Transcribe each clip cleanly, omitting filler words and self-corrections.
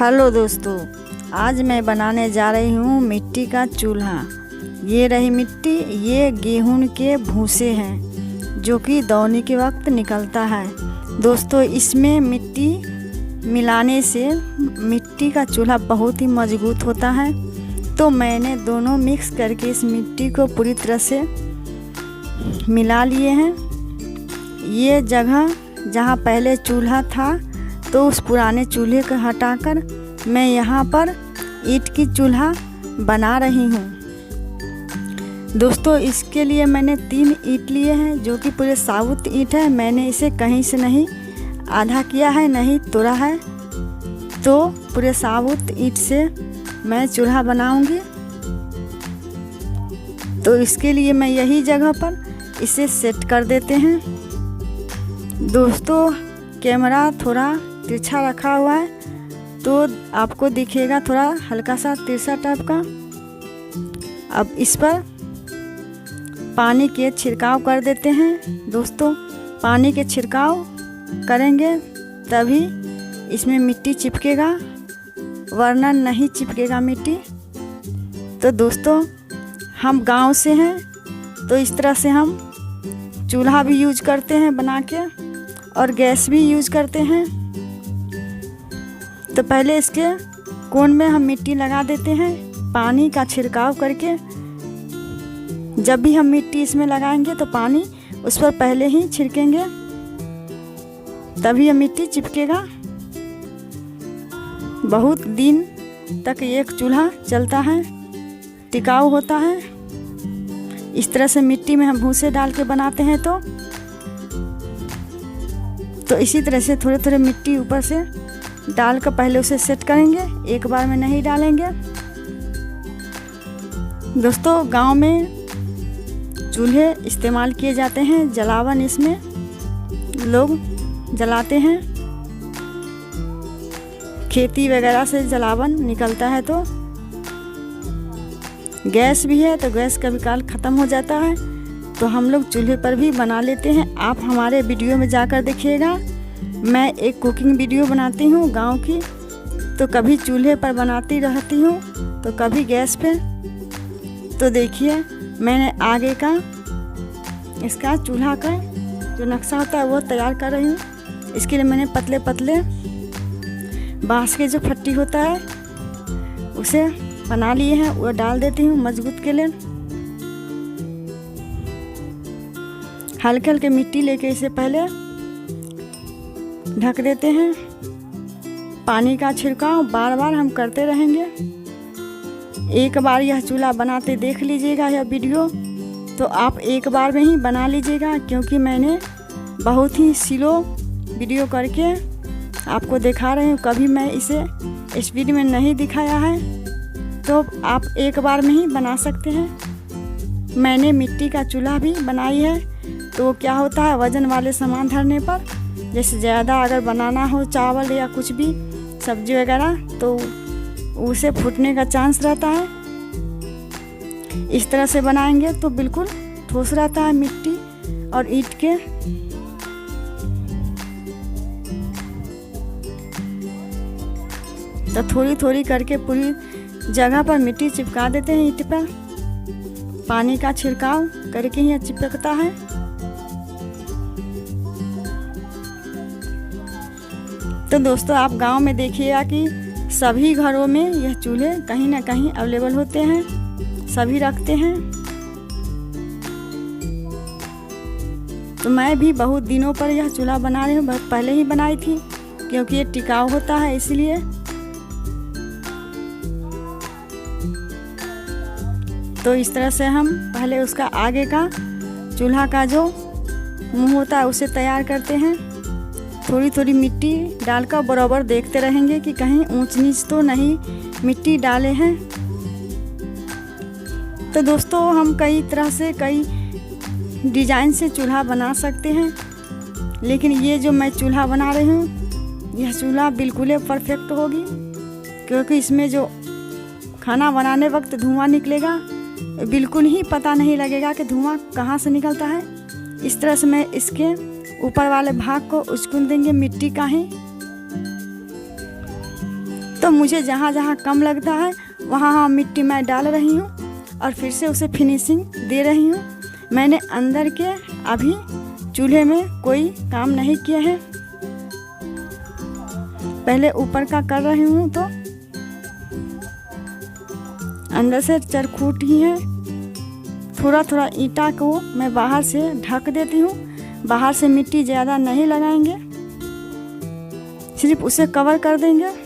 Hello दोस्तों, आज मैं बनाने जा रही हूँ मिट्टी का चूल्हा। ये रही मिट्टी, ये गेहूं के भूसे हैं जो कि दौनी के वक्त निकलता है। दोस्तों, इसमें मिट्टी मिलाने से मिट्टी का चूल्हा बहुत ही मजबूत होता है। तो मैंने दोनों मिक्स करके इस मिट्टी को पूरी तरह से मिला लिए हैं। ये जगह जहाँ पहले चूल्हा था तो उस पुराने चूल्हे को हटाकर मैं यहाँ पर ईंट की चूल्हा बना रही हूँ। दोस्तों, इसके लिए मैंने 3 ईंट लिए हैं जो कि पूरे साबुत ईंट है। मैंने इसे कहीं से नहीं आधा किया है, नहीं तोड़ा है। तो पूरे साबुत ईंट से मैं चूल्हा बनाऊंगी। तो इसके लिए मैं यही जगह पर इसे सेट कर देते हैं। दोस्तों, कैमरा थोड़ा तिरछा रखा हुआ है तो आपको दिखेगा थोड़ा हल्का सा तिरछा टाइप का। अब इस पर पानी के छिड़काव कर देते हैं। दोस्तों, पानी के छिड़काव करेंगे तभी इसमें मिट्टी चिपकेगा, वरना नहीं चिपकेगा मिट्टी। तो दोस्तों, हम गांव से हैं तो इस तरह से हम चूल्हा भी यूज करते हैं बना के, और गैस भी यूज करते हैं। तो पहले इसके कोन में हम मिट्टी लगा देते हैं पानी का छिड़काव करके। जब भी हम मिट्टी इसमें लगाएंगे तो पानी उस पर पहले ही छिड़केंगे, तभी यह मिट्टी चिपकेगा। बहुत दिन तक एक चूल्हा चलता है, टिकाऊ होता है। इस तरह से मिट्टी में हम भूसे डाल के बनाते हैं तो इसी तरह से थोड़े थोड़े मिट्टी ऊपर से डाल कर पहले उसे सेट करेंगे, एक बार में नहीं डालेंगे। दोस्तों, गांव में चूल्हे इस्तेमाल किए जाते हैं, जलावन इसमें लोग जलाते हैं। खेती वगैरह से जलावन निकलता है। तो गैस भी है तो गैस कभी काल ख़त्म हो जाता है तो हम लोग चूल्हे पर भी बना लेते हैं। आप हमारे वीडियो में जाकर देखिएगा, मैं एक कुकिंग वीडियो बनाती हूँ गांव की। तो कभी चूल्हे पर बनाती रहती हूँ तो कभी गैस पे। तो देखिए, मैंने आगे का इसका चूल्हा का जो नक्शा होता है वो तैयार कर रही हूँ। इसके लिए मैंने पतले पतले बांस के जो फट्टी होता है उसे बना लिए हैं, वो डाल देती हूँ मजबूत के लिए। हल्के हल्के मिट्टी लेके इसे पहले ढक देते हैं। पानी का छिड़काव बार बार हम करते रहेंगे। एक बार यह चूल्हा बनाते देख लीजिएगा यह वीडियो, तो आप एक बार में ही बना लीजिएगा, क्योंकि मैंने बहुत ही स्लो वीडियो करके आपको दिखा रही हूँ। कभी मैं इसे इस वीडियो में नहीं दिखाया है, तो आप एक बार में ही बना सकते हैं। मैंने मिट्टी का चूल्हा भी बनाई है। तो क्या होता है, वज़न वाले सामान धरने पर, जैसे ज़्यादा अगर बनाना हो चावल या कुछ भी सब्जी वगैरह, तो उसे फूटने का चांस रहता है। इस तरह से बनाएंगे तो बिल्कुल ठोस रहता है मिट्टी और ईंट के। तो थोड़ी थोड़ी करके पूरी जगह पर मिट्टी चिपका देते हैं ईंट पर। पानी का छिड़काव करके ही चिपकता है। तो दोस्तों, आप गांव में देखिएगा कि सभी घरों में यह चूल्हे कहीं ना कहीं अवेलेबल होते हैं, सभी रखते हैं। तो मैं भी बहुत दिनों पर यह चूल्हा बना रही हूँ, बहुत पहले ही बनाई थी, क्योंकि ये टिकाऊ होता है इसलिए। तो इस तरह से हम पहले उसका आगे का चूल्हा का जो मुंह होता है उसे तैयार करते हैं। थोड़ी थोड़ी मिट्टी डालकर बराबर देखते रहेंगे कि कहीं ऊंच नीच तो नहीं मिट्टी डाले हैं। तो दोस्तों, हम कई तरह से कई डिजाइन से चूल्हा बना सकते हैं, लेकिन ये जो मैं चूल्हा बना रही हूँ यह चूल्हा बिल्कुल ही परफेक्ट होगी, क्योंकि इसमें जो खाना बनाने वक्त धुआं निकलेगा बिल्कुल ही पता नहीं लगेगा कि धुआं कहाँ से निकलता है। इस तरह से मैं इसके ऊपर वाले भाग को उचकुन देंगे मिट्टी का ही। तो मुझे जहाँ जहाँ कम लगता है वहाँ मिट्टी मैं डाल रही हूँ और फिर से उसे फिनिशिंग दे रही हूँ। मैंने अंदर के अभी चूल्हे में कोई काम नहीं किया है, पहले ऊपर का कर रही हूँ। तो अंदर से चरखूट ही है, थोड़ा थोड़ा ईंटा को मैं बाहर से ढक देती हूँ। बाहर से मिट्टी ज़्यादा नहीं लगाएंगे, सिर्फ उसे कवर कर देंगे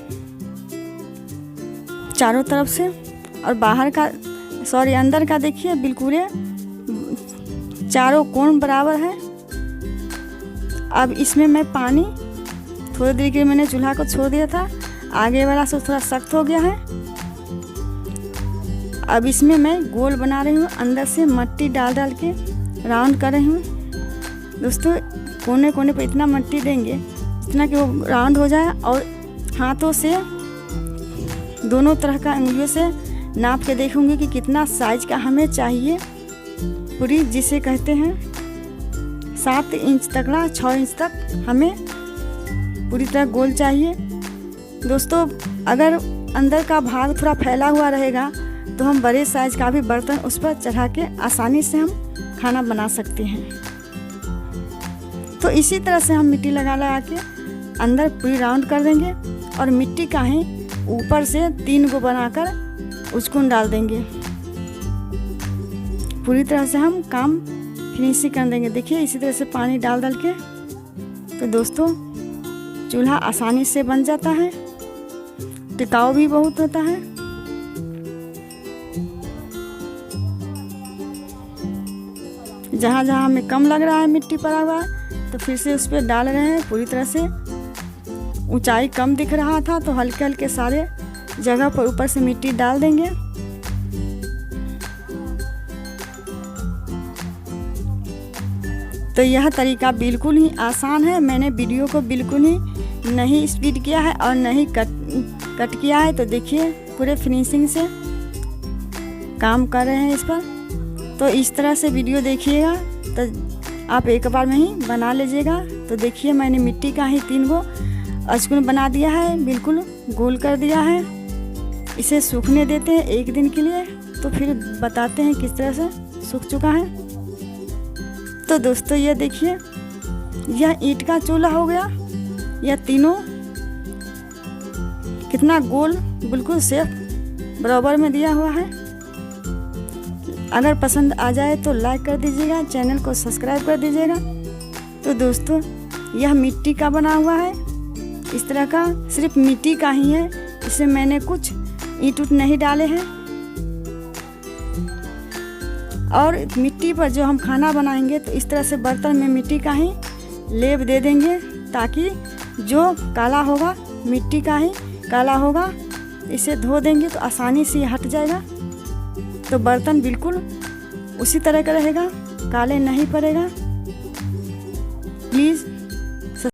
चारों तरफ से। और बाहर का अंदर का देखिए बिल्कुल चारों कोण बराबर है। अब इसमें मैं पानी थोड़ी देर के लिए मैंने चूल्हा को छोड़ दिया था, आगे वाला से थोड़ा सख्त हो गया है। अब इसमें मैं गोल बना रही हूँ, अंदर से मिट्टी डाल डाल के राउंड कर रही हूँ। दोस्तों कोने कोने पे इतना मिट्टी देंगे जितना कि वो राउंड हो जाए, और हाथों से दोनों तरह का उंगलियों से नाप के देखूंगी कि कितना साइज का हमें चाहिए पूरी, जिसे कहते हैं 7 इंच तकड़ा 6 इंच तक हमें पूरी तरह गोल चाहिए। दोस्तों अगर अंदर का भाग थोड़ा फैला हुआ रहेगा तो हम बड़े साइज का भी बर्तन उस पर चढ़ा के आसानी से हम खाना बना सकते हैं। तो इसी तरह से हम मिट्टी लगा लगा के अंदर पूरी राउंड कर देंगे और मिट्टी का ही ऊपर से 3 को बनाकर उसको डाल देंगे। पूरी तरह से हम काम फिनिशिंग कर देंगे। देखिए इसी तरह से पानी डाल डाल के। तो दोस्तों चूल्हा आसानी से बन जाता है, टिकाऊ भी बहुत होता है। जहाँ जहाँ हमें कम लग रहा है मिट्टी पड़ा हुआ है तो फिर से उस पर डाल रहे हैं। पूरी तरह से ऊंचाई कम दिख रहा था तो हल्के हल्के सारे जगह पर ऊपर से मिट्टी डाल देंगे। तो यह तरीका बिल्कुल ही आसान है। मैंने वीडियो को बिल्कुल ही नहीं स्पीड किया है और नहीं कट किया है। तो देखिए पूरे फिनिशिंग से काम कर रहे हैं इस पर। तो इस तरह से वीडियो देखिएगा तो आप एक बार में ही बना लीजिएगा। तो देखिए मैंने मिट्टी का ही 3 गो अचकुन बना दिया है, बिल्कुल गोल कर दिया है। इसे सूखने देते हैं 1 दिन के लिए, तो फिर बताते हैं किस तरह से सूख चुका है। तो दोस्तों ये देखिए यह ईंट का चूल्हा हो गया। यह तीनों कितना गोल बिल्कुल सेफ बराबर में दिया हुआ है। अगर पसंद आ जाए तो लाइक कर दीजिएगा, चैनल को सब्सक्राइब कर दीजिएगा। तो दोस्तों यह मिट्टी का बना हुआ है, इस तरह का सिर्फ मिट्टी का ही है। इसमें मैंने कुछ ईंट उट नहीं डाले हैं। और मिट्टी पर जो हम खाना बनाएंगे तो इस तरह से बर्तन में मिट्टी का ही लेप दे देंगे, ताकि जो काला होगा मिट्टी का ही काला होगा। इसे धो देंगे तो आसानी से हट जाएगा। तो बर्तन बिल्कुल उसी तरह का रहेगा, काले नहीं पड़ेगा। प्लीज़